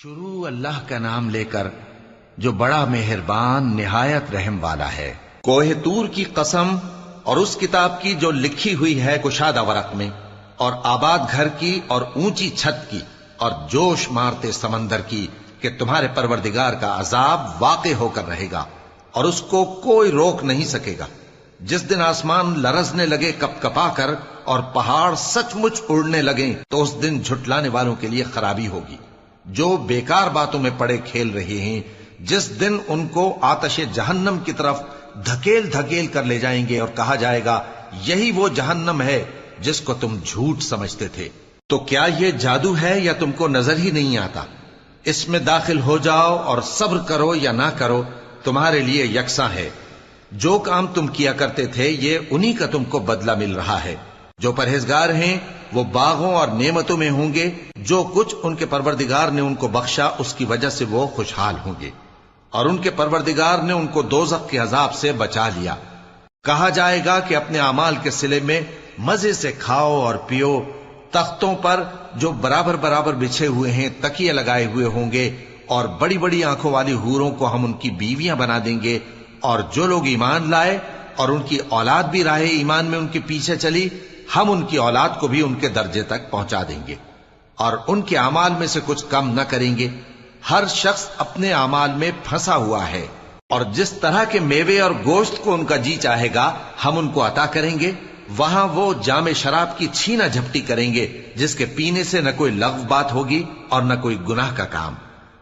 شروع اللہ کا نام لے کر جو بڑا مہربان نہایت رحم والا ہے۔ کوہ طور کی قسم اور اس کتاب کی جو لکھی ہوئی ہے کشادہ ورق میں، اور آباد گھر کی اور اونچی چھت کی، اور جوش مارتے سمندر کی کہ تمہارے پروردگار کا عذاب واقع ہو کر رہے گا اور اس کو کوئی روک نہیں سکے گا۔ جس دن آسمان لرزنے لگے کپ کپا کر اور پہاڑ سچ مچ اڑنے لگیں تو اس دن جھٹلانے والوں کے لیے خرابی ہوگی جو بیکار باتوں میں پڑے کھیل رہے ہیں۔ جس دن ان کو آتش جہنم کی طرف دھکیل دھکیل کر لے جائیں گے اور کہا جائے گا یہی وہ جہنم ہے جس کو تم جھوٹ سمجھتے تھے۔ تو کیا یہ جادو ہے یا تم کو نظر ہی نہیں آتا؟ اس میں داخل ہو جاؤ اور صبر کرو یا نہ کرو تمہارے لیے یکساں ہے۔ جو کام تم کیا کرتے تھے یہ انہی کا تم کو بدلہ مل رہا ہے۔ جو پرہیزگار ہیں وہ باغوں اور نعمتوں میں ہوں گے، جو کچھ ان کے پروردگار نے ان کو بخشا اس کی وجہ سے وہ خوشحال ہوں گے، اور ان کے پروردگار نے ان کو دوزخ کے عذاب سے بچا لیا۔ کہا جائے گا کہ اپنے اعمال کے صلے میں مزے سے کھاؤ اور پیو، تختوں پر جو برابر برابر بچھے ہوئے ہیں تکیے لگائے ہوئے ہوں گے، اور بڑی بڑی آنکھوں والی حوروں کو ہم ان کی بیویاں بنا دیں گے۔ اور جو لوگ ایمان لائے اور ان کی اولاد بھی راہ ایمان میں ان کے پیچھے چلی، ہم ان کی اولاد کو بھی ان کے درجے تک پہنچا دیں گے اور ان کے اعمال میں سے کچھ کم نہ کریں گے۔ ہر شخص اپنے اعمال میں پھنسا ہوا ہے، اور جس طرح کے میوے اور گوشت کو ان کا جی چاہے گا ہم ان کو عطا کریں گے۔ وہاں وہ جام شراب کی چھینا جھپٹی کریں گے جس کے پینے سے نہ کوئی لغو بات ہوگی اور نہ کوئی گناہ کا کام۔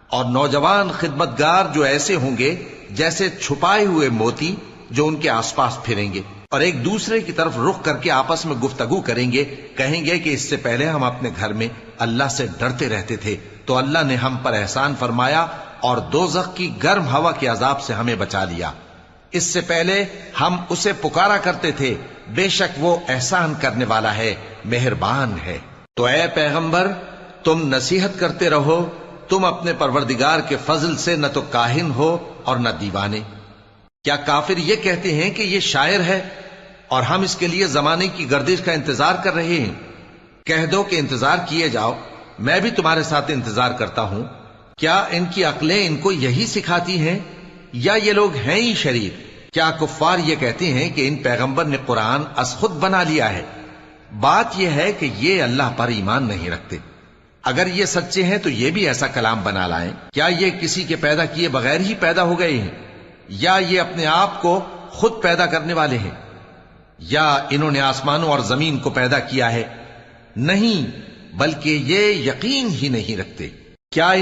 اور نوجوان خدمتگار جو ایسے ہوں گے جیسے چھپائے ہوئے موتی جو ان کے آس پاس پھریں گے، اور ایک دوسرے کی طرف رخ کر کے آپس میں گفتگو کریں گے، کہیں گے کہ اس سے پہلے ہم اپنے گھر میں اللہ سے ڈرتے رہتے تھے تو اللہ نے ہم پر احسان فرمایا اور دوزخ کی گرم ہوا کے عذاب سے ہمیں بچا لیا۔ اس سے پہلے ہم اسے پکارا کرتے تھے، بے شک وہ احسان کرنے والا ہے، مہربان ہے۔ تو اے پیغمبر تم نصیحت کرتے رہو، تم اپنے پروردگار کے فضل سے نہ تو کاہن ہو اور نہ دیوانے۔ کیا کافر یہ کہتے ہیں کہ یہ شاعر ہے اور ہم اس کے لیے زمانے کی گردش کا انتظار کر رہے ہیں؟ کہہ دو کہ انتظار کیے جاؤ، میں بھی تمہارے ساتھ انتظار کرتا ہوں۔ کیا ان کی عقلیں ان کو یہی سکھاتی ہیں یا یہ لوگ ہیں ہی شریر؟ کیا کفار یہ کہتے ہیں کہ ان پیغمبر نے قرآن از خود بنا لیا ہے؟ بات یہ ہے کہ یہ اللہ پر ایمان نہیں رکھتے۔ اگر یہ سچے ہیں تو یہ بھی ایسا کلام بنا لائیں۔ کیا یہ کسی کے پیدا کیے بغیر ہی پیدا ہو گئے ہیں، یا یہ اپنے آپ کو خود پیدا کرنے والے ہیں، یا انہوں نے آسمانوں اور زمین کو پیدا کیا ہے؟ نہیں، بلکہ یہ یقین ہی نہیں رکھتے۔ کیا ان